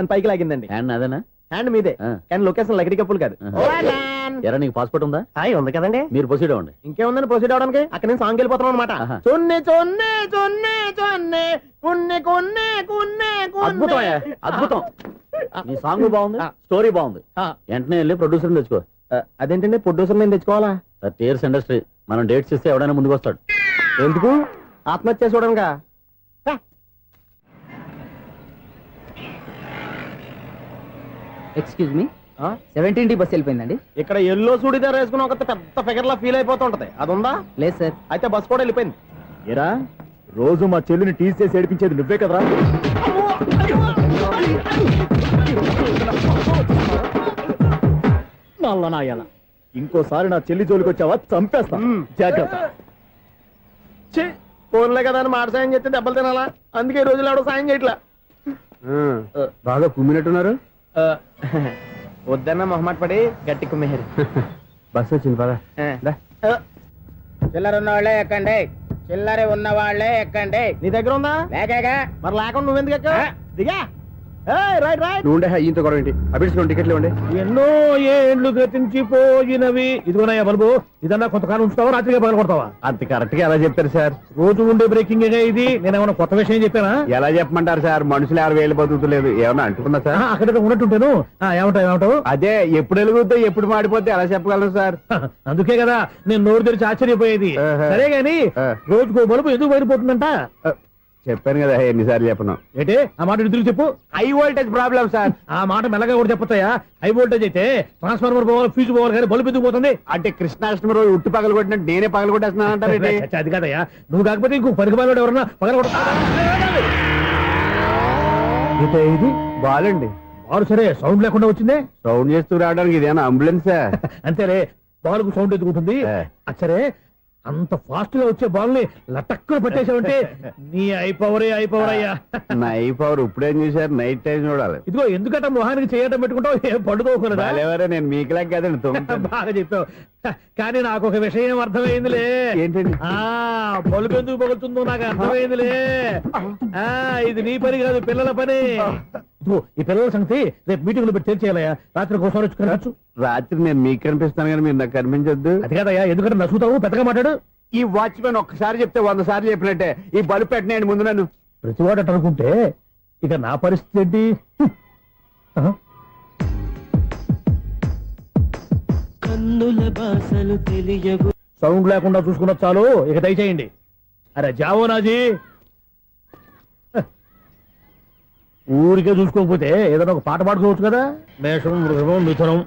అని పైకి లాగిందండి. హ్యాండ్ అదేనా? హ్యాండ్ మీదే, కానీ లొకేషన్ లగడి కప్పులు కాదు. ఎరా నీకు పాస్పోర్ట్ ఉందా? ఉంది కదండి. మీరు ప్రొసీడ్ అవ్వండి. ఇంకేముందని ప్రొసీడ్ అవడానికి? అక్కడ నేను సాంగ్ వెళ్ళిపోతాం అనమాట. చొన్నే చొన్నే చొన్నే చొన్నే కున్నే కొన్నే కున్నే. అద్భుతం, అద్భుతం. నీ సాంగ్ బాగుంది, స్టోరీ బాగుంది. వెంటనే వెళ్ళి ప్రొడ్యూసర్ తెచ్చుకో. అదేంటండి ప్రొడ్యూసర్ నేను తెచ్చుకోవాలా? టీఆర్ఎస్ ఇండస్ట్రీ మనం డేట్స్ ఇస్తే ఎవడైనా ముందుకు వస్తాడు. ఎందుకు? ఆత్మహత్య చూడనుగా. Excuse me, 17D bus వెళ్ళిపోయిందండి. ఇక్కడ ఎల్లో చూడిదార్ వేసుకుని ఒక పెద్ద ఫిగర్ లా ఫీల్ అయిపోతుంటది, అది ఉందా? లేదు సార్. అయితే బస్ కూడా వెళ్ళిపోయింది. ఏరా రోజు మా చెల్లిని టీస్ చేసి ఏడిపించేది నువ్వే కదరా? ఇంకోసారి నా చెల్లి జోలికి వచ్చావా చంపేస్తా, జాగ్రత్త. ఫోన్లే కదా అని మాట సాయం చేస్తే దెబ్బలు తినాలా? అందుకే ఈ రోజులు ఎవడో సాయం చేయట్లా. బాగా కుమ్మినట్టున్నారు. వద్దన్న మొహమాట పడి గట్టి కుమ్మేరు. బస్ వచ్చింది పదా. చిల్లర ఉన్న వాళ్ళే ఎక్కండి, చిల్లర ఉన్న వాళ్ళే ఎక్కండి. నీ దగ్గర ఉందా? లేకగా. మరి లేకుండా నువ్వెందుకు ఎక్క? దిగా. Right right. నువ్వు ఈయంతో గొడవ ఏంటి? అభిడ్స్ టికెట్లు ఇవ్వండి. ఎన్నో ఏండ్లు గతించిపోయినవి. ఇదిగోనయ్యా బల్బు, ఇదన్నా కొంతకాలం ఉంచుతావా, రాత్రిగా పగల కొడతావా? అంత కరెక్ట్ గా ఎలా చెప్తారు సార్? రోజు ఉండే బ్రేకింగ్ ఇది. నేనేమన్నా కొత్త విషయం చెప్పానా? ఎలా చెప్పమంటారు సార్? మనుషులు ఎవరు వేలు బతుకుతలేదు, ఏమన్నా అంటున్నా సార్? అక్కడ ఉన్నట్టుంటాను. ఏమంటావు? అదే ఎప్పుడు వెలుగుతో ఎప్పుడు మాడిపోతే ఎలా చెప్పగలను సార్? అందుకే కదా నేను నోరు తెరిచి ఆశ్చర్యపోయేది. సరే గాని రోజుకో బల్బు ఎందుకు బయటపోతుందంట? చెప్పాను కదా ఎన్నిసార్లు చెప్పను. ఏంటి ఆ మాట తిరిగి చెప్పు. High voltage problem sir. ఆ మాట మెల్లగా కూడా చెప్పొచ్చాయా? హై వోల్టేజ్ అయితే ట్రాన్స్ఫార్మర్ పోవాలి, ఫ్యూజ్ పోవాలి, కానీ బల్బు ఎందుకు పోతుంది? అంటే కృష్ణాష్టమి రోజు ఉట్టి పగలు కొట్టినట్టు నేనే పగలు కొట్టేస్తున్నాను అంటారు. అది కాదయ్యా, నువ్వు కాకపోతే ఇంకో పరిగణలో ఎవరన్నా పగల కొడతా. ఇది బాలండి. బాలు సరే సౌండ్ లేకుండా వచ్చిందే. సౌండ్ చేస్తూ రావడానికి ఇదేనా అంబులెన్సా? అంతేలే, బాలుకు సౌండ్ ఎదుగుతుంది. సరే అంత ఫాస్ట్ గా వచ్చే బాల్ ని లటక్కున పట్టేసావంటే నీ ఐపవర్ అయ్యా. నా ఐపవర్ ఇప్పుడేం చూసారు? నైట్ టైం చూడాలి. ఇదిగో ఎందుకంటే మొహానికి చేయడం పెట్టుకుంటావు, ఏం పండుకోకూడదా? నేను మీకులా కదండి. బాగా చెప్పావు, కానీ నాకు ఒక విషయం అర్థమైందిలే. ఏంటండి? బలుపు ఎందుకు పగులుతుందో నాకు అర్థమైందిలే. ఇది నీ పని కాదు, పిల్లల పని. ఈ పిల్లల సంగతి రేపు మీటింగ్ లో పెట్టి తెలిసేయాలయ్యా. రాత్రి కోసం వచ్చి కనవచ్చు. రాత్రి నేను మీకు కనిపిస్తాను కానీ మీరు నాకు కనిపించొద్దు. అది కాదయ్యా, ఎందుకంటే నచ్చుతావు, పెద్దగా మాట్లాడు. ఈ వాచ్మెన్ ఒక్కసారి చెప్తే 100 సార్లు చెప్పినట్టే. ఈ బల్బు పెట్టినాయండి ముందు నన్ను. ప్రతివాడట అనుకుంటే ఇక నా పరిస్థితి ఏంటి? సౌండ్ లేకుండా చూసుకున్న చాలు, ఇక దయచేయండి. అరే జావో నాజీ, ఊరికే చూసుకోకపోతే ఏదైనా ఒక పాట పాడుకోవచ్చు కదా. మేషం, వృషభం, మిథునం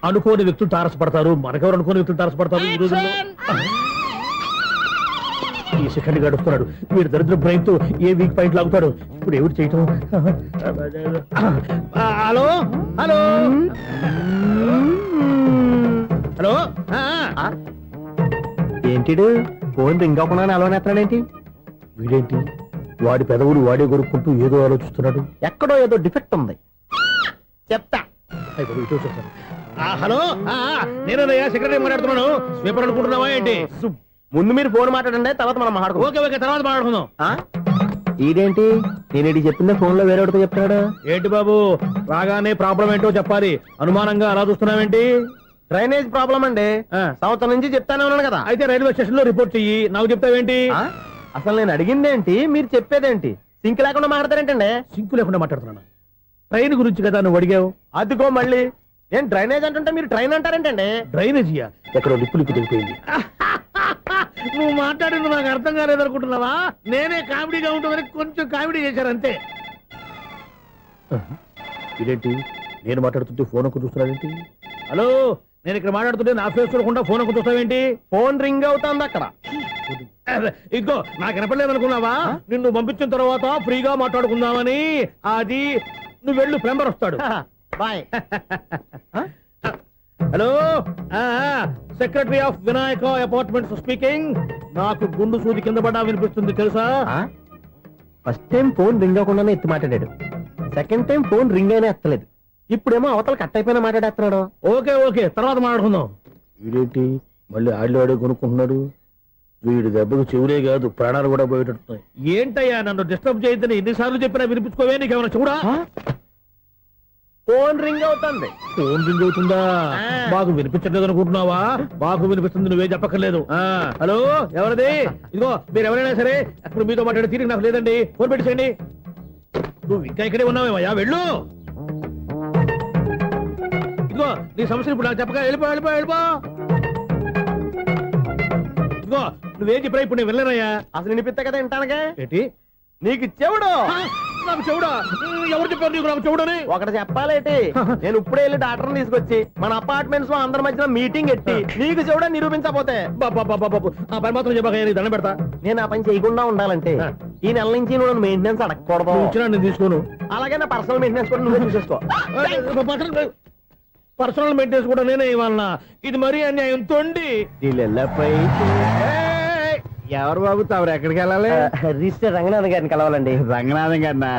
అనుకోని వ్యక్తులు తారసపడతారు, మనకెవరు అనుకోని వ్యక్తులు తారసపడతారు. ఈ రోజుల్లో ఈ సెకండ్ గడుపుతున్నాడు వీడు దరిద్ర బ్రెయిన్ తో. ఏ వీక్ పాయింట్ లాగుతాడు ఇప్పుడు? ఎవరు చేయటం? Hello hello hello. ఏంటిడు ఫోన్ రింగ్ అవ్వకుండా అలవనేస్తున్నాడేంటి? వీడేంటి వాడి పెదవులు వాడే కొరుక్కుంటూ ఏదో ఆలోచిస్తున్నాడు. ఎక్కడో ఏదో డిఫెక్ట్ ఉంది, చెప్తా. హలో, నేనయ్యా సెక్రటరీ మాట్లాడుతున్నాను. స్వీపర్ అనుకుంటున్నావా ఏంటి? ముందు మీరు ఫోన్ మాట్లాడండి, తర్వాత మనం మాట్లాడుకో. ఓకే ఓకే, తర్వాత మాట్లాడుకుందాం. ఇదేంటి నేను చెప్పిందే ఫోన్ లో వేరే వాడితో చెప్తాడు ఏంటి బాబు? రాగానే ప్రాబ్లం ఏంటో చెప్పాలి, అనుమానంగా అలా చూస్తున్నావేంటి? డ్రైనేజ్ ప్రాబ్లం అండి, సంవత్సరం నుంచి చెప్తానే ఉన్నాను కదా. అయితే రైల్వే స్టేషన్ లో రిపోర్ట్ చెయ్యి, నాకు చెప్తావేంటి? అసలు నేను అడిగిందేంటి, మీరు చెప్పేదేంటి? సింక్ లేకుండా మాట్లాడతారేంటండి? సింక్ లేకుండా మాట్లాడుతున్నాను. ట్రైన్ గురించి కదా నువ్వు అడిగావు. అదిగో మళ్ళీ నేను డ్రైనేజ్ అంటుంటే మీరు ట్రైన్ అంటారేంటండి? డ్రైనేజీయా? ఎక్కడో లిప్పులిప్పు తెలిపోయింది. నువ్వు మాట్లాడింది నాకు అర్థం కాలేదనుకుంటున్నావా? నేనే కామెడీగా ఉంటుందని కొంచెం కామెడీ చేశారు అంతే. ఇదేంటి నేను మాట్లాడుతుంటే ఫోన్ ఒక్క చూస్తున్నావేంటి? హలో, నేను ఇక్కడ మాట్లాడుతుంటే నా ఫేస్ చూడకుండా ఫోన్ ఒక్క చూస్తావేంటి? ఫోన్ రింగ్ అవుతుంది అక్కడ. ఇంకో నాకు వినపడలేదు అనుకున్నావా? నిన్ను పంపించిన తర్వాత ఫ్రీగా మాట్లాడుకుందామని. అది నువ్వు వెళ్ళు, ప్లంబర్ వస్తాడు. Bye. Hello, secretary of Vinayaka apartments speaking. నాకు గుండు సూది కింద పడ్డా వినిపిస్తుంది తెలుసా? ఫస్ట్ టైం ఫోన్ రింగ్ అవ్వకుండానే ఎత్తి మాట్లాడాడు, సెకండ్ టైం ఫోన్ రింగ్ అయినా ఎత్తలేదు, ఇప్పుడేమో అవతల కట్ అయిపోయినా మాట్లాడేస్తున్నాడు. ఓకే ఓకే, తర్వాత మాట్లాడుకుందాం. వీడేంటి మళ్ళీ ఆడిలో కొనుక్కుంటున్నాడు? వీడి దెబ్బకు చెవులే కాదు ప్రాణాలు కూడా పోయేటట్టున్నాయి. ఏంటయ్యా నన్ను డిస్టర్బ్ చేయొద్దని ఎన్నిసార్లు చెప్పినా వినిపించుకోవే? నీకేమైనా చూడా? ఫోన్ రింగ్ అవుతుంది. ఫోన్ రింగ్ అవుతుందా? ఆ. మాకు వినిపించట్లేదు అనుకుంటున్నావా? మాకు వినిపిస్తుంది, నువ్వే చెప్పక్కర్లేదు. హలో, ఎవరిది? ఇదిగో మీరు ఎవరైనా సరే ఇప్పుడు మీతో మాట్లాడే తీరిక నాకు లేదండి. ఫోన్ పెట్టేసేయండి. నువ్వు ఇంకా ఇక్కడే ఉన్నావేమయ్యా, వెళ్ళు. ఇదిగో నీ సమస్యలు ఇప్పుడు నాకు చెప్పగా వెళ్ళిపో వెళ్ళిపో వెళ్ళిపో. ఇదిగో నువ్వేం చెప్పరా ఇప్పుడు నేను వెళ్ళానయ్యా. అసలు వినిపిస్తా కదా వింటానగా. ఏంటి? నీకు చెవుడు నాకు చెవుడా? ఎవరు చెప్పారు నీకు నాకు చెవుడని? ఒకటి చెప్పాలేటి. నేను ఇప్పుడే వెళ్ళి డాక్టర్ని తీసుకొచ్చి మన అపార్ట్మెంట్స్ లో అందరి మధ్యన మీటింగ్ ఎట్టి నీకు చెవుడా నిరూపించకపోతే బాబు ఆ పని మాత్రం చెప్పక నీకు దండం పెడతా. నేను ఆ పని చేయకుండా ఉండాలంటే ఈ నెల నుంచి నువ్వు మెయింటెనెన్స్ అడగకూడదు. నువ్వు ఇచ్చినా నేను తీసుకోను. అలాగే నా పర్సనల్ మెయింటెనెన్స్ కూడా నువ్వే చూసేసుకో. పర్సనల్ మెయింటెనెన్స్ కూడా నేనే ఇవ్వాలన్నా? ఇది మరీ అన్యాయం తొండి. ఎవరు బాబు తమరు ఎక్కడికి వెళ్ళాలి? రిజిస్టర్ రంగనాథన్ గారిని కలవాలండి. రంగనాథం గారినా?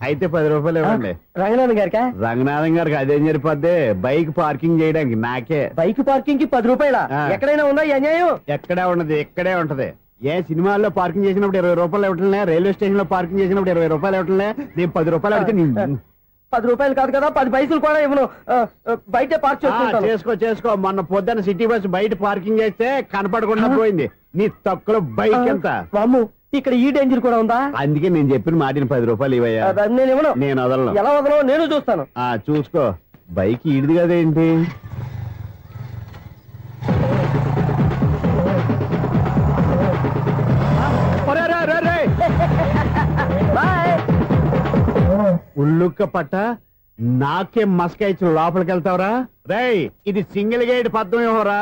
అయితే 10 రూపాయలు ఇవ్వండి. రంగనాథన్ గారికా? రంగనాథం గారికి అదేం సరిపోద్ది, బైక్ పార్కింగ్ చేయడానికి నాకే. బైక్ పార్కింగ్ కి 10 రూపాయల? ఆ. ఎక్కడైనా ఉందా ఈ అన్యాయం? ఎక్కడే ఉన్నది, ఇక్కడే ఉంటది. ఏ సినిమాల్లో పార్కింగ్ చేసినప్పుడు 20 రూపాయలు ఇవ్వట్లే, రైల్వే స్టేషన్ లో పార్కింగ్ చేసినప్పుడు 20 రూపాయలు ఇవ్వట్లే, నేను 10 రూపాయలు అడిగితే 10 రూపాయలు కాదు కదా, 10 పైసలు కూడా ఇవ్వను. బయటే పార్క్ చేసుకుంటాను. చేసుకో. మొన్న పొద్దున్న సిటీ బస్ బయట పార్కింగ్ చేస్తే కనపడకుండా పోయింది. నీ తక్కువ బైక్ ఎంత? వామ్ము, ఇక్కడ ఈ డేంజర్ కూడా ఉందా? అందుకే నేను చెప్పిన మాటిని 10 రూపాయలు ఇవ్వయ్యా. నేను ఇవ్వను. నేను వదలను. ఎలా వదలవు నేను చూస్తాను. చూసుకో. బైక్ ఈడిది కదేంటి? బాయ్. ఉల్లుక్క పట్ట నాకే మస్క ఇచ్చిన లోపలికి వెళ్తావరా? రేయ్, ఇది సింగిల్ గేట్ పద్మం ఇవ్వరా,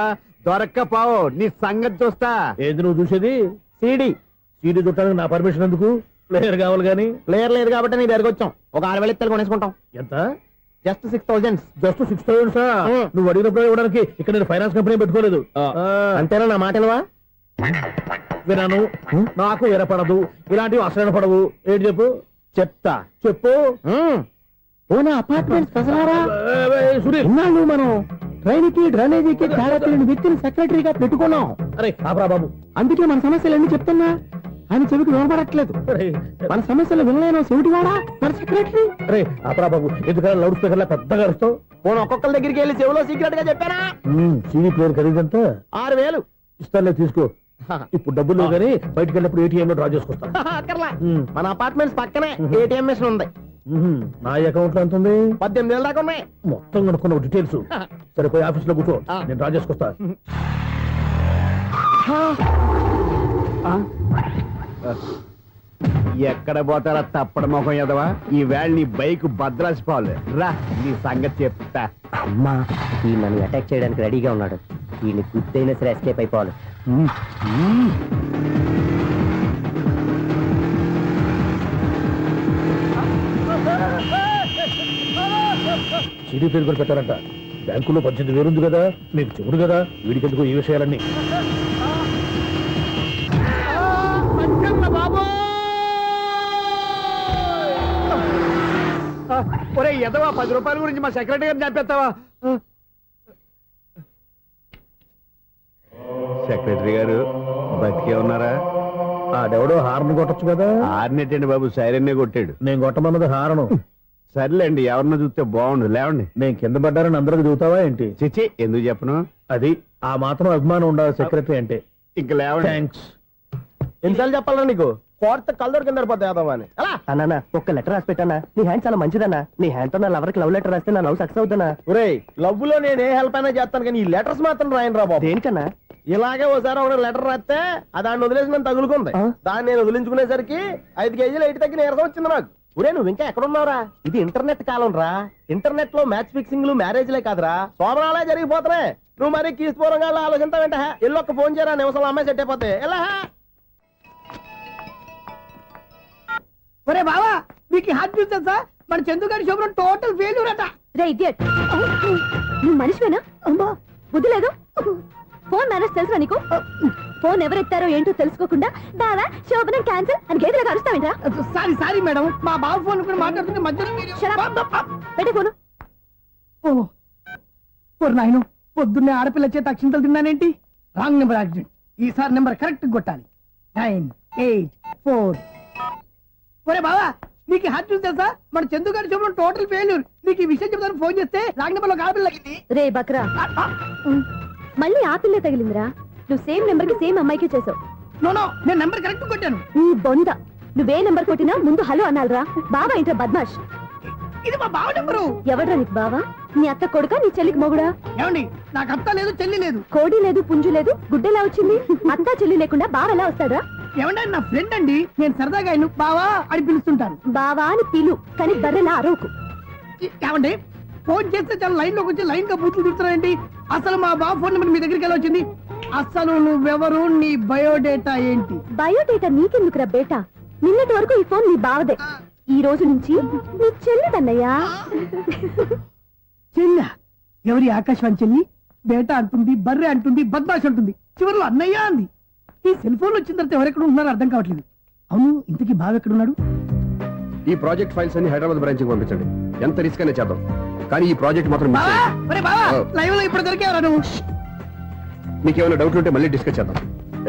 దొరక్కపోవు నీ సంగతి చూస్తా. ఏంది నువ్వు చూసేది? సీడీ చుట్టానికి నా పర్మిషన్ ఎందుకు? ప్లేయర్ కావాలి గానీ. ప్లేయర్ లేదు కాబట్టి నీ దగ్గరకు వచ్చాం. ఒక 6,000 ఇత్తలు కొనేసుకుంటాం. ఎంత? జస్ట్ 6,000. జస్ట్ 6,000. నువ్వు అడిగినప్పుడు ఇవ్వడానికి ఇక్కడ నేను ఫైనాన్స్ కంపెనీ పెట్టుకోలేదు. అంతేనా నా మాట వినవా? వినాను, నాకు ఎరపడదు, ఇలాంటివి అసలు పడవు. ఏంటి చెప్పు? చెప్తా. చెప్పు. ఓనా అపార్ట్మెంట్స్ ప్రజలారా, సునీల్, ఇన్నాళ్ళు మనం ట్రైన్ కి డ్రైనేజీకి తేడా తెలియని వ్యక్తిని సెక్రటరీగా పెట్టుకున్నాం. అరే ఆపరా బాబు. అందుకే మన సమస్యలన్నీ చెప్తున్నా ఆయన చెవికి వినపడట్లేదు. అరే మన సమస్యలు వినలేను చెవిటి వాడా మన సెక్రటరీ. అరే ఆపరా బాబు, ఎందుకంటే లౌడ్ స్పీకర్ లా పెద్దగా అరుస్తావు? పోను ఒక్కొక్కరి దగ్గరికి వెళ్ళి చెవిలో సీక్రెట్ గా చెప్పానా? CD player ఖరీదంత 6,000. ఇస్తానులే, తీసుకో. ఇప్పుడు డబ్బులు లేవు కానీ బయటకు వెళ్ళినప్పుడు ఏటీఎం లో డ్రా చేసుకొస్తా. అక్కర్లా. మన అపార్ట్మెంట్స్ పక్కనే ఏటీఎం మిషన్ ఉంది. నా అకౌంట్ లో ఎంత ఉంది? 18,000 దాకా ఉన్నాయి. మొత్తం కనుక్కున్న డీటెయిల్స్. సరిపోయి ఆఫీస్ లో కూర్చో, నేను డ్రా చేసుకొస్తా. ఎక్కడ పోతారా తప్పడ మొహం ఎదవా? ఈ వేళ నీ బైక్ భద్రాసిపోవాలి. రా, నీ సంగతి చెప్తా. అమ్మా, ఈ నన్ను అటాక్ చేయడానికి రెడీగా ఉన్నాడు. ఈయన గుర్తైనా సరే ఎస్కేప్ అయిపోవాలి. సీడీ ప్లేయర్ కూడా పెట్టారంట. బ్యాంకులో 18,000 ఉంది కదా, మీకు చెవుడు కదా, వీడికెందుకు ఈ విషయాలన్నీ? ఒరే ఎదవా, 10 రూపాయల గురించి మా సెక్రటరీ గారిని చంపేస్తావా? సెక్రటరీ గారు బతికే ఉన్నారా? ఆడెవడో హార్న్ కొట్టచ్చు కదా. ఆరినట్టండి బాబు, సైరన్నే కొట్టాడు. నేను కొట్టమన్నది హారను. సర్లేండి, ఎవరినో చూస్తే బాగుండు. లేవండి. నేను కింద పడ్డారని అందరికి చూతావా ఏంటి? చిచ్చి, ఎందుకు చెప్పను? అది ఆ మాత్రం అభిమానం ఉండాలి సెక్రటరీ అంటే. ఇంక లేవండి. థ్యాంక్స్. ఎన్నిసార్లు చెప్పాలా నీకు? కోర్త కలర్ కింద పోతాయి అన్నా. ఒక్క లెటర్ రాసి పెట్టానా? నీ హ్యాండ్ చాలా మంచిదన్నా. నీ హ్యాండ్ తో నా లవర్ కి లవ్ లెటర్ రాస్తే నా లవ్ సక్సెస్ అవుతానా? ఒరే, లవ్ లో నేను ఏ హెల్ప్ అయినా చేస్తాను కానీ ఈ లెటర్స్ మాత్రం రాయను రా బాబు. దేనికన్నా? ఇలాగే ఓసారి ఒక లెటర్ రాస్తే ఆ దాన్ని వదిలేసి నన్ను తగులుకుంది. దాన్ని నేను వదిలించుకునేసరికి 5 కేజీలు 8 తగ్గి నీరసం వచ్చింది నాకు. ఒరే, నువ్వు ఇంకా ఎక్కడున్నావురా? ఇది ఇంటర్నెట్ కాలం రా. ఇంటర్నెట్ లో మ్యాచ్ ఫిక్సింగ్లు మ్యారేజ్లే కాదురా, సోమరాలే జరిగిపోతున్నాయి. నువ్వు మరి కీస్పూరంగా ఆలోచించావంట. ఎల్లొక్క ఫోన్ చేయరా, నిమిషంలో అమ్మాయి సెట్ అయిపోతే. ఎలా? ఒరే బావా, మీకు హాట్ న్యూస్ తెలుసా? మన చందుగారి శుభ్రం టోటల్ ఫెయిల్యూర్ అట. రే ఇడియట్, నువ్వు మనిషివేనా? అమ్మా, బుద్ధి లేదు. ఫోన్ మేనేజ్ తెలుసా నీకు? ఫోన్ ఎవరెత్తారో ఏంటో తెలుసుకోకుండా బావా శోభనం క్యాన్సిల్ అని గేదెలకు అరుస్తావేంట్రా? సారీ మేడం, మా బావ ఫోన్ కూడా మాట్లాడుతుంటే మధ్యలో పెట్టే ఫోను. నాయను, పొద్దున్నే ఆడపిల్ల చేత అక్షింతలు తిన్నానేంటి? Wrong number accident. ఈసారి నెంబర్ కరెక్ట్ కొట్టాలి. 9, 8, 4. ఒరే బావా, మీకు హాట్ న్యూస్ తెలుసా? మన చందు గారి శుభ్రం టోటల్ ఫెయిల్యూర్. మీకు ఈ విషయం చెప్తాను ఫోన్ చేస్తే రాంగ్ నెంబర్ లో ఆడపిల్ల తగ్గింది. రే బక్రా, మళ్ళీ ఆ పిల్లే తగిలిందిరా. నువ్వు సేమ్ నెంబర్ కి సేమ్ అమ్మాయికి చేసావు. నో నేను నెంబర్ కరెక్ట్ కొట్టాను. నీ బొంద, నువ్వే నెంబర్ కొట్టినా ముందు హలో అనాలిరా. బావా ఇంట్లో బద్మాష్. ఇది మా బావ నెంబరు. ఎవడ్రా నీకు బావా? నీ అత్త కొడుక, నీ చెల్లికి మొగుడా? ఏమండి, నాకు అత్త లేదు చెల్లి లేదు. కోడి లేదు పుంజు లేదు, గుడ్డెలా వచ్చింది? అత్త చెల్లి లేకుండా బావ ఎలా వస్తాడా? ఏమండి, నా ఫ్రెండ్ అండి. నేను సరదాగా ఆయన బావా అని పిలుస్తుంటాను. బావా అని పిలు, కానీ బర్రెలా అరవకు. ఏమండి, ఫోన్ చేస్తే చాలా లైన్ లోకి వచ్చి లైన్ గా బూతులు తిడుతున్నాయండి. అసలు మా బావ ఫోన్ నెంబర్ మీ దగ్గరికి ఎలా వచ్చింది? అసలు నువ్వెవరు, నీ బయోడేటా ఏంటి? బయోడేటా నీకెందుకురా బేటా? నిన్నటి వరకు ఈ ఫోన్ నీ బావదే, ఈ రోజు నుంచి నీ చెల్లిదన్నయ్యా. చెల్ల ఎవరి? ఆకాశవాణి చెల్లి. బేటా అంటుంది, బర్రె అంటుంది, బద్మాష్ అంటుంది, చివరిలో అన్నయ్య అంది. ఈ సెల్ ఫోన్ వచ్చిన తర్వాత ఎవరెక్కడ ఉంటున్నారో అర్థం కావట్లేదు. అవును, ఇంతకీ బావ ఎక్కడున్నాడు? ఈ ప్రాజెక్ట్ ఫైల్స్ అన్ని హైదరాబాద్ బ్రాంచ్ కి పంపించండి. ఎంత రిస్క్ అయినా చేద్దాం, కానీ ఈ ప్రాజెక్ట్ మాత్రం మిస్ బావా, అయ్యింది. ఒరే బావా, లైవ్ లో ఇప్పుడు దొరికేవరా నువ్వు? మీకు ఏమైనా డౌట్ ఉంటే మళ్ళీ డిస్కస్ చేద్దాం.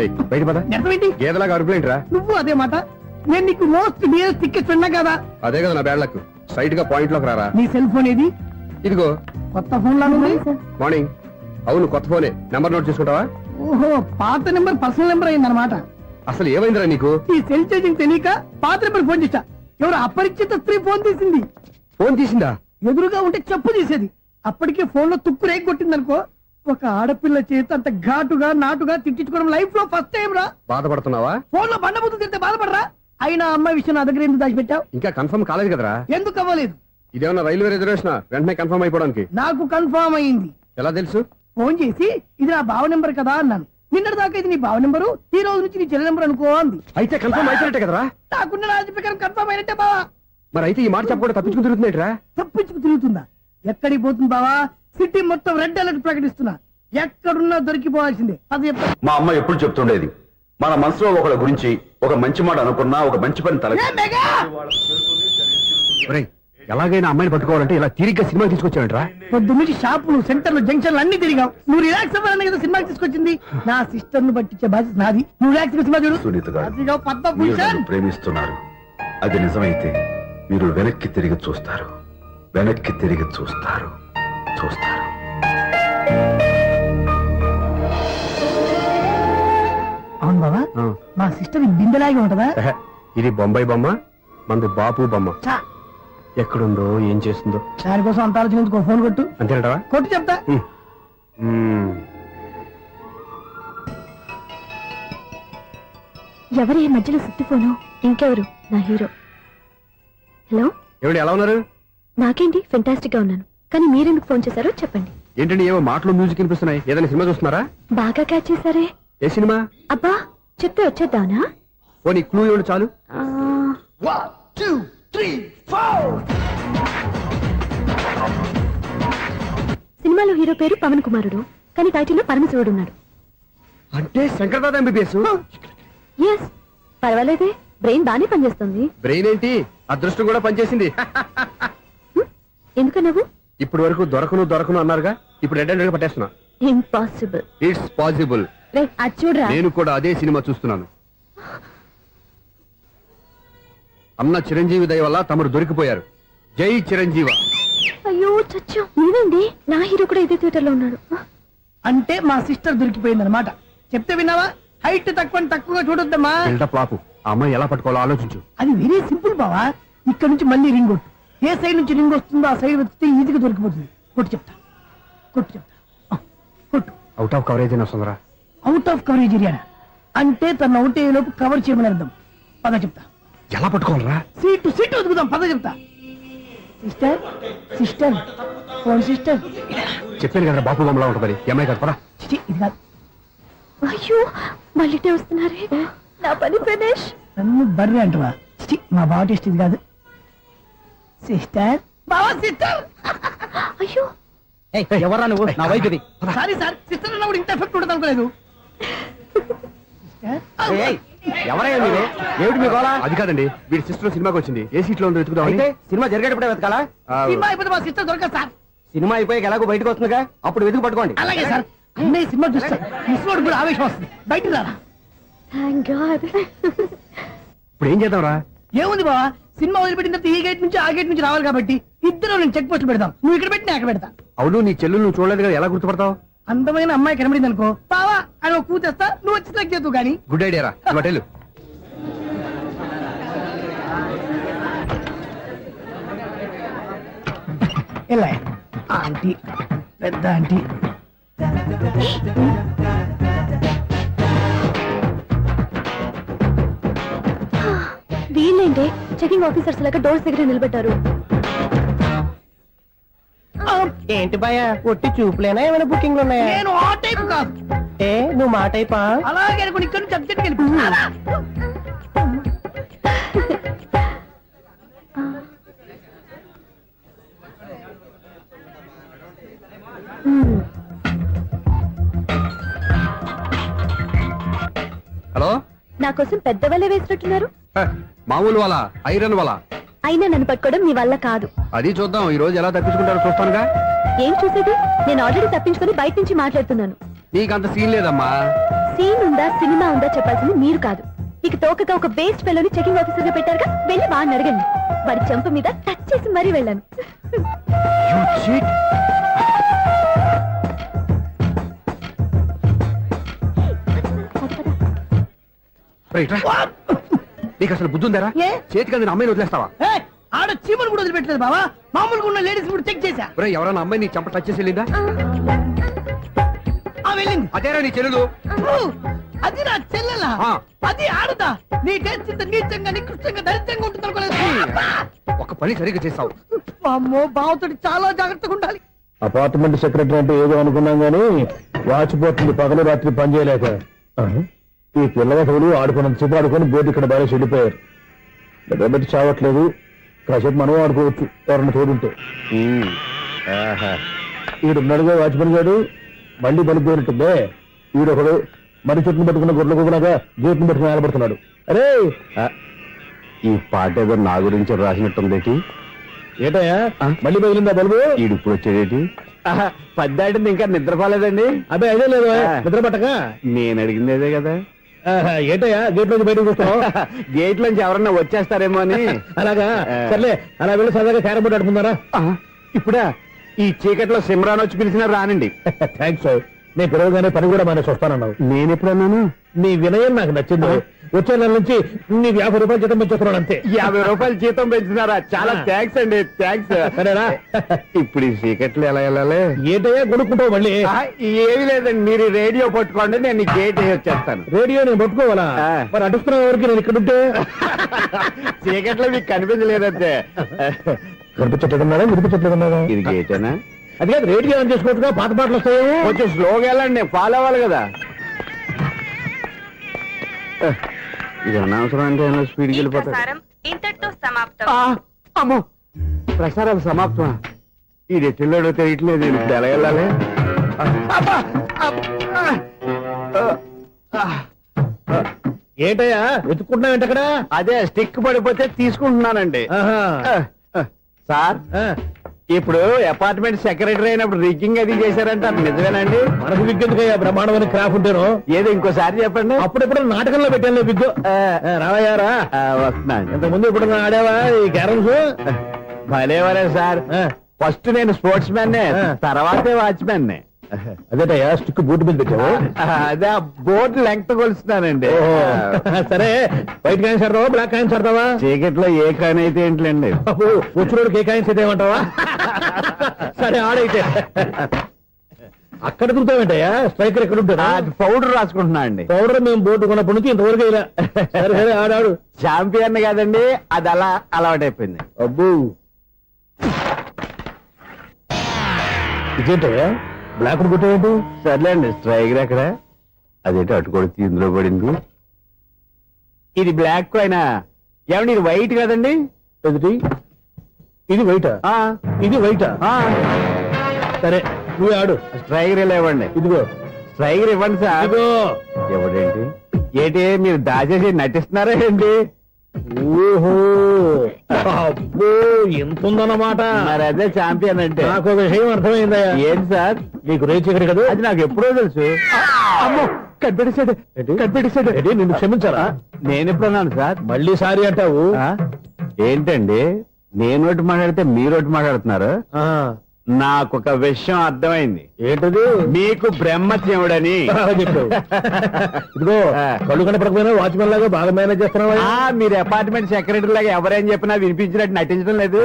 ఏయ్, బయట పద. నిజమేంటి? గేదలాగా అరుపులేంటి రా? నువ్వు అదే మాట. నేను నీకు మోస్ట్ డియర్ టికెట్స్ విన్నా కదా. అదే కదా నా బ్యాడ్ లక్. స్ట్రైట్ గా పాయింట్ లోకి రారా. నీ సెల్ ఫోన్ ఏది? ఇదిగో. కొత్త ఫోన్ లాగా ఉంది. మార్నింగ్. అవును, కొత్త ఫోనే. నెంబర్ నోట్ చేసుకుంటావా? ఓహో, పాత నెంబర్ పర్సనల్ నెంబర్ అయిందన్నమాట. అసలు ఏమైందిరా నీకు? ఈ సెల్ చేంజింగ్ తెలియక పాత నెంబర్ ఫోన్ చేశా. ఎవరు అపరిచిత స్త్రీ ఫోన్ తీసింది. ఫోన్ తీసిందా? ఎదురుగా ఉంటే చెప్పు తీసేది. అప్పటికే ఫోన్ లో తుక్కు రేగి కొట్టిందనుకో. ఒక ఆడపిల్ల చేత అంత ఘాటుగా నాటుగా తిట్టించుకోవడం లైఫ్ లో ఫస్ట్ టైం రా. బాధపడుతున్నావా? ఫోన్ లో బండబుద్ధి తింటే బాధపడరా? అయినా అమ్మాయి విషయం నా దగ్గర ఎందుకు దాచిపెట్టావు? ఇంకా కన్ఫర్మ్ కాలేదు కదరా. ఎందుకు అవ్వలేదు? ఇదేమన్నా రైల్వే రిజర్వేషన్? వెంటనే కన్ఫర్మ్ అయిపోవడానికి. నాకు కన్ఫర్మ్ అయింది. ఎలా తెలుసు? ఫోన్ చేసి ఇది నా బావ నెంబర్ కదా అన్నాను. నిన్నటి దాకా ఇది నీ బావ నెంబరు, ఈ రోజు నుంచి నీ చెల్లి నెంబర్ అనుకో అంది. అయితే కన్ఫర్మ్ అయిపోయినట్టే కదరా. నాకున్న రాజు ప్రకారం కన్ఫర్మ్ అయినట్టే బావా. మరి అయితే ఈ మాట చెప్పకుండా తప్పించుకుని తిరుగుతున్నట్రా? తప్పించుకు తిరుగుతుందా? ఎక్కడికి పోతుంది బావా? సిటీ మొత్తం రెడ్ అలర్ట్ ప్రకటిస్తున్నా. ఎక్కడున్నా దొరికిపోవాల్సిందే. అది చెప్తా. మా అమ్మ ఎప్పుడు చెప్తుండేది, మన మనసులో ఒకళ్ళ గురించి ఒక మంచి మాట అనుకున్నా ఒక మంచి పని తల. A mega! ఒరేయ్, ఎలాగైనా అమ్మాయిని పట్టుకోవాలంటే ఇలా తిరిగ్గా సినిమా తీసుకొచ్చావంటరా? పొద్దు నుంచి షాపులు, సెంటర్లు, జంక్షన్లు అన్ని తిరిగావు. నువ్వు రిలాక్స్ అవ్వాలని కదా సినిమాకి తీసుకొచ్చింది. నా సిస్టర్ ను పట్టించే బాధ్యత నాది. నువ్వు రిలాక్స్ సినిమా చూడు. సునీత గారు, అదిగో మీరు పద్మభూషణ్. నన్ను ప్రేమిస్తున్నారు. అది నిజమైతే మీరు వెనక్కి తిరిగి చూస్తారు, వెనక్కి తిరిగి చూస్తారు, చూస్తారు. అవును బాబా, ఆ. మా సిస్టర్ బిందెలాగే ఉంటదా? ఎహె, ఇది బొంబాయి బొమ్మ, మంది బాపు బొమ్మ. చా, ఎక్కడుందో ఏం చేస్తుందో. దానికోసం అంత ఆలోచించుకో. ఫోన్ కొట్టు. అంతేనటవా? కొట్టు చెప్తా. ఎవరు ఈ మధ్యలో సుత్తి ఫోను? ఇంకెవరు? నా హీరో. హలో, ఏమిటి ఎలా ఉన్నారు? నాకేంటి ఫెంటాస్టిక్ గా ఉన్నాను, కానీ మీరెందుకు ఫోన్ చేశారో చెప్పండి. ఏంటండి ఏవో మాటలు మ్యూజిక్ వినిపిస్తున్నాయి. ఏదైనా సినిమా చూస్తున్నారా? బాగా క్యాచ్ చేశారే. ఏ సినిమా? అబ్బా, చెప్తే వచ్చేద్దానా? ఓ నీ క్లూ ఇవ్వండి చాలు. సినిమాలో హీరో పేరు పవన్ కుమారుడు, కానీ టైటిల్లో పరమశివుడు ఉన్నాడు. అంటే శంకర్దాద ఎంబీబీఎస్. ఎస్, పర్వాలేదే, బ్రెయిన్ బానే పనిచేస్తుంది. బ్రెయిన్ ఏంటి, అదృష్టం కూడా పనిచేసింది. ఎందుకన్నావు? ఇప్పటి వరకు దొరకను అన్నారుగా, ఇప్పుడు రెడ్ హ్యాండెడ్ గా పట్టేస్తున్నా. ఇంపాసిబుల్. It's possible. అది చూడరా. నేను కూడా అదే సినిమా చూస్తున్నాను. అన్న చిరంజీవి దయ వల్ల తమరు దొరికిపోయారు. జై చిరంజీవ. అయ్యో చచ్చు, నేనండి, నా హీరో కూడా ఇదే థియేటర్ లో ఉన్నాడు. అంటే మా సిస్టర్ దొరికిపోయింది అనమాట. చెప్తే విన్నావా? హైట్ తక్కువగా చూడొద్దమ్మా. బిల్డప్ లాపు. ఆ అమ్మాయి ఎలా పట్టుకోవాలో ఆలోచించు. అది వెరీ సింపుల్ బావా. ఇక్కడ నుంచి మళ్ళీ రింగ్ కొట్టు. ఏ సైడ్ నుంచి రింగ్ వస్తుందో ఆ సైడ్ వస్తే ఈజీగా దొరికిపోతుంది. కొట్టు చెప్తా. కొట్టు. అవుట్ ఆఫ్ కవరేజ్ అయినా వస్తుందిరా. అవుట్ ఆఫ్ కవరేజ్ ఏరియా అంటే తన అవుట్ అయ్యే లోపు కవర్ చేయమని అర్థం. పద చెప్తా. ఎలా పట్టుకోవాలరా? సీటు వెతుకుదాం. పద చెప్తా. Sister phone sister. చెప్పాను కదా బాపు బొమ్మలా ఉంటుంది. ఎంఐ కదా పరా. ఇది కాదు. అయ్యో, మళ్ళీ వస్తున్నారే. నా పని ఫినిష్. నన్ను బర్రె అంటవా? మా బావ టేస్ట్ ఇది కాదు. సిస్టర్, బావా సిస్టర్. అయ్యో, ఎవరా నువ్వు? నా వైపు ఇది. సారీ సార్, సిస్టర్ అన్నప్పుడు ఇంత ఎఫెక్ట్ ఉండదు అనుకోలేదు. ఎవరయ్యా మీరే? ఏమిటి మీ గోళ? అది కాదండి, వీడి సిస్టర్ సినిమాకి వచ్చింది. ఏ సీట్ లో ఉందో వెతుకుదాం. అయితే సినిమా జరిగేటప్పుడే వెతకాలా? సినిమా అయిపోతే మా సిస్టర్ దొరకదు సార్. సినిమా అయిపోయాక ఎలాగో బయటకు వస్తుందిగా, అప్పుడు వెతుకు పట్టుకోండి. అలాగే సార్. అన్నయ్య సినిమా చూస్తారు. మిస్వాడు కూడా ఆవేశం వస్తుంది. బయట రారా. Thank God. ఇప్పుడు ఏం చేద్దాంరా? ఏముంది బావా, సినిమా వదిలిపెట్టిన తర్వాత ఈ గేట్ నుంచి ఆ గేట్ నుంచి రావాలి కాబట్టి ఇద్దరు నేను చెక్ పోస్ట్ పెడదాం. నువ్వు ఇక్కడ పెట్టి నేను అక్కడ పెడతా. అవును నీ చెల్లు నువ్వు చూడలేదు కదా, ఎలా గుర్తుపడతావు? అందమైన అమ్మాయి కనబడింది అనుకో, బావా అని ఒక కూతేస్తా, నువ్వు వచ్చి సెలెక్ట్ చేద్దు కానీ. గుడ్ ఐడియా రా, హోటల్. ఎలా ఆంటీ, పెద్ద ఆంటీ. వీళ్ళేంటి చెకింగ్ ఆఫీసర్స్ లాగా డోర్స్ దగ్గర నిలబెట్టారు. ఏంటి భయ ఒట్టి చూపులేనా ఏమైనా బుకింగ్లు ఉన్నాయా? నేను ఆ టైప్ కాదు. ఏ నువ్వు మా టైపా? అలాగే అనుకుని ఇక్కడ నుంచి అర్జెంట్కి వెళ్ళిపో. హలో, నా కోసం పెద్ద వలే వేసినట్టున్నారు. మామూలు వాళ్ళ ఐరన్ వాళ్ళ. అయినా నన్ను పట్టుకోవడం మీ వల్ల కాదు. అది చూద్దాం ఈ రోజు ఎలా తప్పించుకుంటారో చూస్తానుగా. ఏం చూసేది? నేను ఆల్రెడీ తప్పించుకొని బయట నుంచి మాట్లాడుతున్నాను. నీకంత సీన్ లేదమ్మా. సీన్ ఉందా సినిమా ఉందా చెప్పాల్సింది మీరు కాదు. మీకు తోకగా ఒక బేస్ట్ ఫెలోని చెకింగ్ ఆఫీసర్ గా పెట్టారుగా, వెళ్ళి వాడిని అడగండి. వాడి చెంప మీద టచ్ చేసి మరీ వెళ్ళాను. నీకు అసలు బుద్ధి ఉందారా? ఏ? చేతికి అందిన అమ్మాయిని వదిలేస్తావా? ఏయ్, ఆడ చీమలు కూడా వదిలిపెట్టలేదు బావా. మామూలుగా ఉన్న లేడీస్ కూడా చెక్ చేశా. ఒరే, ఎవరైనా అమ్మాయి నీ చెంప టచ్ చేసి వెళ్ళిందా? ఆ వెళ్ళింది. అదేరా నీ చెల్లెలు. ఓ, అది నా చెల్లెలా? ఆ. అది ఆడదా? నీ టేస్ట్ ఇంత నీచంగా నికృష్టంగా దరిద్రంగా ఉంటుంది అనుకోలేదు. ఒక పని సరిగ్గా చేస్తావు. అమ్మో, బావతోటి చాలా జాగ్రత్తగా ఉండాలి. అపార్ట్మెంట్ సెక్రటరీ అంటే ఏదో అనుకున్నాం గానీ వాచిపోతుంది పగలు రాత్రి పని చేయలేక. ఈ పిల్లగతులు ఆడుకున్నంతసేపు ఆడుకొని బోర్డు ఇక్కడ బాగా చెడిపోయారు. నిద్రబెట్టి చావట్లేదు. కాసేపు మనం ఆడుకోవచ్చు ఎవరన్నా తోడుంటే. ఈడున్నాడుగా వాచ్మెన్ గారు, మళ్ళీ బలిపోయినట్టుందే. ఈడొకడు మరి చెట్టును పట్టుకున్న గొడ్ల కుక్కలాగా గేట్ను పట్టుకుని నిలబడుతున్నాడు. అరే, ఈ పాట ఏదో నా గురించి రాసినట్టుంది. ఏటయ్యా మళ్ళీ బదిలిందా బల్బు? ఈడిప్పుడు వచ్చేదేటి? పద్దాటింది ఇంకా నిద్రపోలేదండి. అదే అదే లేదు నిద్ర పట్టక. నేను అడిగింది అదే కదా. ఏటయ్యా గేట్ నుంచి బయటకు చూస్తావు? గేట్ లోంచి ఎవరన్నా వచ్చేస్తారేమో అని. అలాగా, సర్లే అలా వెళ్ళి సరదాగా క్యారం బోర్డు ఆడుకున్నారా? ఇప్పుడా ఈ చీకట్లో సిమ్రాన్ వచ్చి పిలిచినా రానండి. థ్యాంక్స్. నేను పిలవగానే పని కూడా మానేసి వస్తానన్నావు. నేను ఎప్పుడన్నాను? నీ వినయం నాకు నచ్చింది. వచ్చే నెల నుంచి నీ 50 రూపాయలు జీతం పెంచుతున్నాను అంతే. 50 రూపాయలు జీతం పెంచుతున్నారా? చాలా థ్యాంక్స్ అండి, థ్యాంక్స్. సరేనా? ఇప్పుడు ఈ చీకట్లు ఎలా వెళ్ళాలి? ఏంటయ్యా కొనుక్కుంటావు మళ్ళీ? ఏమి లేదండి, మీరు రేడియో పట్టుకోండి, నేను గేట్ వచ్చేస్తాను. రేడియో నేను పట్టుకోవాలా? మరి అడుస్తున్న వరకు నేను ఇక్కడ ఉంటే చీకట్లో మీకు కనిపించలేదంటే. కనిపించట్లేదన్నారా వినిపించట్లేదన్నారా? ఇది గేటేనా? అది కాదు, రేడియో ఆన్ చేసుకోవచ్చుగా, పాత పాటలు వస్తాయి. కొంచెం స్లోగా వెళ్ళండి, ఫాలో అవ్వాలి కదా. ఇది అనవసరం అంటే స్పీడ్కి వెళ్ళిపోతారు. ఇంతటితో సమాప్తం. అమ్మో, ప్రసారాలు సమాప్తమా? ఇది ఎట్టిల్లాడో తెలియట్లేదు. ఇప్పుడు ఎలా వెళ్ళాలి? ఏంటయ్యా వెతుక్కుంటున్నావు ఏంటక్కడ? అదే స్టిక్ పడిపోతే తీసుకుంటున్నానండి. సార్, ఇప్పుడు అపార్ట్మెంట్ సెక్రటరీ అయినప్పుడు రిగ్గింగ్ అది చేశారంటే అది నిజమేనండి? మనకు విగ్గెందుకయ్యా, బ్రహ్మాండమైన క్రాఫ్ ఉంటాను. ఏదో ఇంకోసారి చెప్పండి. అప్పుడెప్పుడు నాటకంలో పెట్టాను విగ్గు. రావయ్యారా? వస్తున్నాను. ఇంతకుముందు ఇప్పుడు ఆడావా ఈ క్యారమ్స్? భలేవరే సార్. ఫస్ట్ నేను స్పోర్ట్స్ మ్యాన్, తర్వాతే వాచ్మెన్. అదేటయ్యా స్టిక్ బూట్ మీద పెట్టావు? అదే ఆ బోర్డు లెంగ్త్ కొలుస్తున్నానండి. సరే, వైట్ కాయిన్స్ ఆడతావా బ్లాక్ కాయిన్స్ ఆడతావా? చీకట్లో ఏ కాయిన్ అయితే ఏంటండి? వచ్చినోడికి ఏ కాయిన్స్ అయితే ఏమంటావా? సరే ఆడైతే. అక్కడ దుకుతావేంటయ్యా? స్ట్రైకర్ ఎక్కడ ఉంటాడా? పౌడర్ రాసుకుంటున్నా అండి. పౌడర్ మేము బోర్డు కొన్నప్పటి నుంచి ఇంతవరకు ఇలా. సరే సరే ఆడాడు. చాంపియన్ కాదండి, అది అలా అలవాటైపోయింది. అబ్బు, ఇదేంటయ్యా బ్లాక్ కొట్టేయండి? సర్లేండి, స్ట్రైకర్ ఎక్కడ? అదేంటి అటుకొడితే ఇందులో పడింది. ఇది బ్లాక్ కాయిన్. ఏమండి ఇది వైట్ కదండి? ఎదుటి ఇది వైటా? ఇది వైటా? సరే నువ్వు ఆడు. స్ట్రైకర్ ఇలా ఇవ్వండి. ఇదిగో స్ట్రైకర్ ఇవ్వండి సార్. ఇదిగో. ఇవ్వడేంటి? ఏంటి మీరు దాచేసి నటిస్తున్నారా ఏంటి? ఓహో, అబ్బో ఎంత ఉందన్నమాట. మరి అదే చాంపియన్ అంటే. నాకు ఒక విషయం అర్థమైందయ్యా. ఏంటి సార్? నీకు రేచి ఇక్కడ కదా? అది నాకు ఎప్పుడో తెలుసు. అమ్మో, కనిపెట్టేశాడు, కనిపెట్టేశాడు. నిన్ను క్షమించారా? నేను ఎప్పుడన్నాను సార్? మళ్ళీ సారీ అంటావు? ఏంటండి నేను ఒకటి మాట్లాడితే మీరు ఒకటి మాట్లాడుతున్నారు నాకు ఒక విషయం అర్థమైంది. ఏంటది? మీకు బ్రహ్మత్యముడని చెప్పావు. ఇదిగో కళ్ళు కనపడకపోయినా వాచ్మెన్ లాగా బాగా మేనేజ్ చేస్తున్నావా? మీరు అపార్ట్మెంట్ సెక్రటరీ లాగా ఎవరేం చెప్పినా వినిపించినట్టు నటించడం లేదు.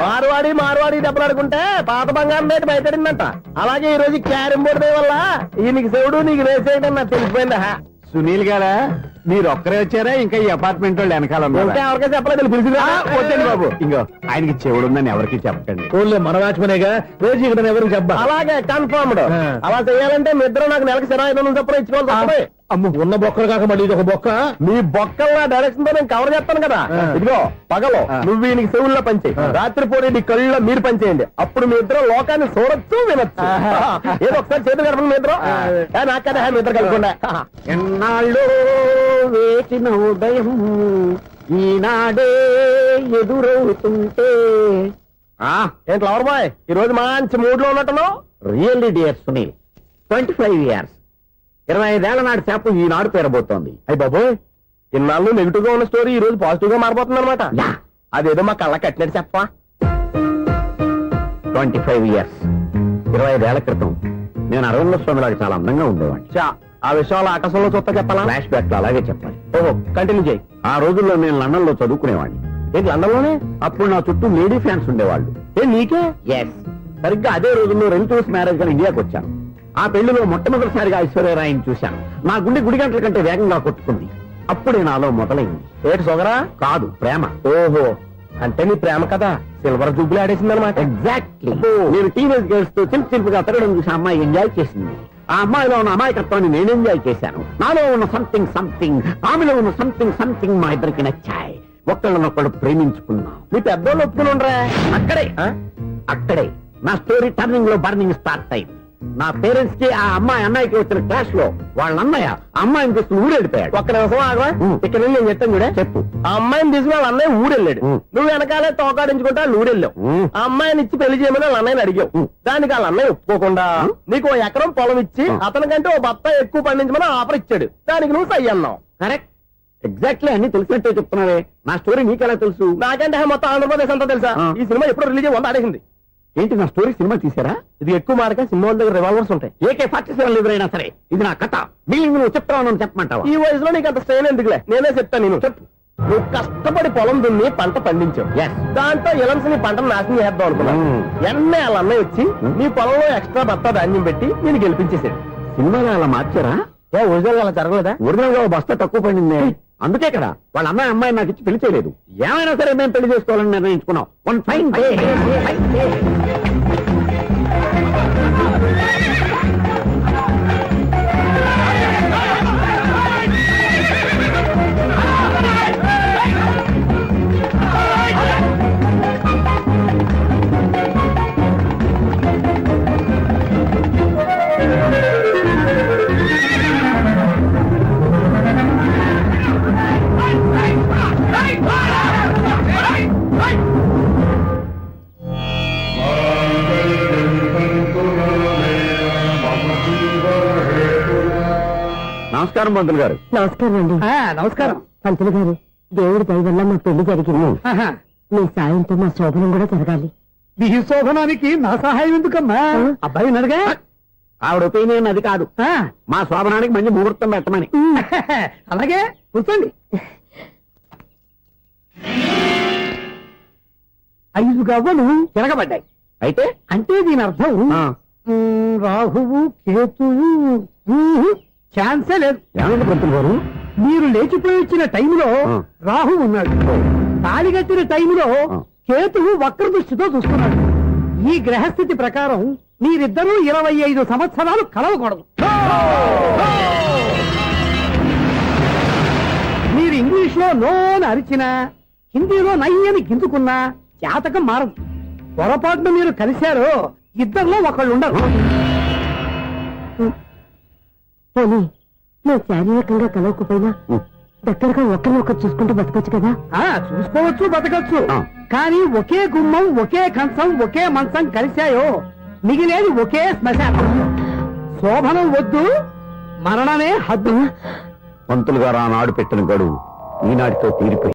మార్వాడి దెబ్బలాడుకుంటే పాత బంగారం రేటు బయటడిందంట. అలాగే ఈ రోజు క్యారం బోర్డు వల్ల ఈయనకి శివుడు నీకు వేసేయడం నాకు తెలిసిపోయిందా? సునీల్ గారా మీరు ఒక్కరే వచ్చారా ఇంకా ఈ అపార్ట్మెంట్ వాళ్ళు వెనకాల ఉన్నారా? ఎవరికైనా చెప్పలేదు పిలిచిందా? వద్దండి బాబు, ఇంకో ఆయనకి చెవుడుందని ఎవరికి చెప్పకండి. ఓన్లీ మన వాచ్మెనేగా రోజు ఇక్కడ ఎవరికి చెప్పా. అలాగే కన్ఫర్మ్డ్. అలా చేయాలంటే మీ ఇద్దరు నాకు నెలకు 2500 చొప్పున ఇచ్చుకోవాలి తప్పదు. అమ్మ ఉన్న బొక్కలు కాక మళ్ళీ ఇది ఒక బొక్క. మీ బొక్కల డైరెక్షన్ తో నేను కవర్ చేస్తాను కదా. ఇదిగో పగలో నువ్వు ఈయనకి చెవుల్లో పంచే, రాత్రిపూట నీ కళ్ళలో మీరు పనిచేయండి. అప్పుడు మీ ఇద్దరు లోకాన్ని చూడొచ్చు వినొచ్చు. ఏదో ఒకసారి చేతులు కలపండి మీ ఇద్దరు. నాకు కదా మీ ఇద్దరు కలపకుండా. ఎన్నాళ్ళు వేసిన ఉదయం ఈనాడే ఎదురవుతుంటే. ఏంటి లవర్ బాయ్ ఈ రోజు మంచి మూడ్ లో ఉన్నట్టున్నావు? రియల్లీ డియర్ సునీల్, 25 years 25 ఏళ్ల నాటి చేప ఈనాడు పేరబోతోంది. అయ్యి బాబోయ్, ఇన్నాళ్ళు నెగిటివ్ గా ఉన్న స్టోరీ ఈ రోజు పాజిటివ్ గా మారిపోతుంది అనమాట. అదేదో మా కళ్ళ కట్టినట్టు చెప్పా. 25 years 25 ఏళ్ల క్రితం నేను అరవింద స్వామి లాగా చాలా అందంగా ఉండేవాడిని. చా, ఆ విషయాలు ఆకాశంలో చూస్తా చెప్పాలా? ఫ్లాష్ బ్యాక్ లో అలాగే చెప్పాలి. ఓహో, కంటిన్యూ చేయి. ఆ రోజుల్లో నేను లండన్ లో చదువుకునేవాడిని. ఏంటి లండన్ లోనే? అప్పుడు నా చుట్టూ లేడీ ఫ్యాన్స్ ఉండేవాళ్ళు. నీకే? ఎస్, సరిగ్గా అదే రోజుల్లో రిలేటివ్స్ మ్యారేజ్ గా ఇండియాకి వచ్చాను. ఆ పెళ్లిలో మొట్టమొదటిసారిగా ఐశ్వర్యరాయని చూశాను. నా గుండె గుడి గంటల కంటే వేగంగా కొట్టుకుంది. అప్పుడే నాలో మొదలైంది. ఏటి సొగరా? కాదు, ప్రేమ. ఓహో, అంటే నీ ప్రేమ కదా సిల్వర్ జూబ్లీ ఆడేసింది అనమాట. ఎగ్జాక్ట్లీ. నేను టీనేజ్ గర్ల్స్ తో చిలుపుగా తిరగడం చూసి అమ్మాయి ఎంజాయ్ చేసింది. ఆ అమ్మాయిలో ఉన్న అమాయకత్వాన్ని నేను ఎంజాయ్ చేశాను. నాలో ఉన్న సంథింగ్ ఆమెలో ఉన్న సంథింగ్ మా ఇద్దరికి నచ్చాయి. ఒకళ్ళనొక్కడు ప్రేమించుకున్నాం. నీ పెద్దోళ్ళు ఒప్పుకుని ఉండరా? అక్కడే నా స్టోరీ టర్నింగ్ లో బర్నింగ్ స్టార్ట్ అయింది. నా పేరెంట్స్ కి ఆ అమ్మాయి అన్నయ్యకి వచ్చిన క్లాష్ లో వాళ్ళ అన్నయ్య అమ్మాయిని తీసుకుని ఊరెళ్ళిపోయాడు. ఒక్క నిమిషం ఆగవా? ఇక్కడ నేను చెప్తాను కూడా చెప్పు. ఆ అమ్మాయిని తీసుకుని వాళ్ళ అన్నయ్య ఊరెళ్ళాడు. నువ్వు వెనకాలే తోకాడించుకుంటా ఊరెళ్ళావు. ఆ అమ్మాయిని ఇచ్చి పెళ్లి చేయమని వాళ్ళ అన్నయ్యని అడిగావు. దానికి వాళ్ళ అన్నయ్య ఒప్పుకోకుండా నీకు 1 ఎకరం పొలం ఇచ్చి అతనికంటే 1 బత్తా ఎక్కువ పండించమని ఆఫర్ ఇచ్చాడు. దానికి నువ్వు సై అన్నావు. కరెక్ట్, ఎగ్జాక్ట్లీ అన్ని తెలిసినట్టే చెప్తున్నావే. నా స్టోరీ నీకెలా తెలుసు? నాకంటే మొత్తం ఆంధ్రప్రదేశ్ అంతా తెలుసా? ఈ సినిమా ఎప్పుడు రిలీజ్ 100 ఆడేసింది. ఏంటి నా స్టోరీ సినిమా తీసారా? ఇది ఎక్కువ మార్గా సినిమా వాళ్ళ దగ్గర రివాల్వర్స్ ఉంటాయి. AK-47 ఎదురైనా సరే ఇది నా కథ. మిగిలిన నువ్వు చెప్తావు చెప్పమంటావా? ఈ వయసులో నీకు అంత స్ట్రెయిన్ ఎందుకులే, నేనే చెప్తాను. నేను చెప్పు. నువ్వు కష్టపడి పొలం దున్ని పంట పండించావు. దాంతో ఇలంస్ నీ పంటను నాశనం చేద్దాం అనుకున్నావు. ఎన్నే వాళ్ళ అన్నయ్య వచ్చి నీ పొలంలో ఎక్స్ట్రా బత్తా ధాన్యం పెట్టి నేను గెలిపించేసాడు. సినిమాలో అలా మార్చారా? ఒరిజినల్ అలా జరగలేదా? ఒరిజినల్ గా బస్తా తక్కువ పడింది. అందుకే కదా వాళ్ళ అమ్మాయి నాకు ఇచ్చి పెళ్లి చేయలేదు. ఏమైనా సరే మేము పెళ్లి చేసుకోవాలని నిర్ణయించుకున్నాం. One fine day. నమస్కారం పంతులు గారు. నమస్కారం అండి. నమస్కారం. పంతులు గారు, దేవుడి దయ వల్ల మా పెళ్లి జరిగింది. మీ సాయంతో మా శోభనం కూడా జరగాలి. మీ శోభనానికి నా సహాయం ఎందుకమ్మా? అబ్బాయి ఉన్నాడుగా. ఆవిడ ఒపీనియన్ అది కాదు. మా శోభనానికి మంచి ముహూర్తం పెట్టమని. అలాగే కూర్చోండి. 5 గవ్వలు తిరగబడ్డాయి. అయితే అంటే దీని అర్థం రాహువు కేతువు ఛాన్సే లేదు. ఏమైంది పంతులు గారు? మీరు లేచిపోయి వచ్చిన టైంలో రాహు ఉన్నాడు. తాళిగట్టిన టైంలో కేతువు వక్ర దృష్టితో చూస్తున్నాడు. ఈ గ్రహస్థితి ప్రకారం మీరిద్దరూ 25 సంవత్సరాలు కలవకూడదు. మీరు ఇంగ్లీష్ లో నోని అరిచినా, హిందీలో నయ్యని గింజుకున్నా జాతకం మారదు. పొరపాటున మీరు కలిశారో ఇద్దరిలో ఒకళ్ళు ఉండరు. పోనీ మేము శారీరకంగా కలవకపోయినా దగ్గరగా ఒకరినొకరు చూసుకుంటూ బతకొచ్చు కదా. చూసుకోవచ్చు, బతకచ్చు. కానీ ఒకే గుమ్మం, ఒకే కంచం, ఒకే మంచం కలిశాయో మిగిలేది ఒకే శ్మశానం. శోభనం వద్దు, మరణమే హద్దు. పంతులు గారు ఆనాడు పెట్టిన గడువు ఈనాటితో తీరిపోయి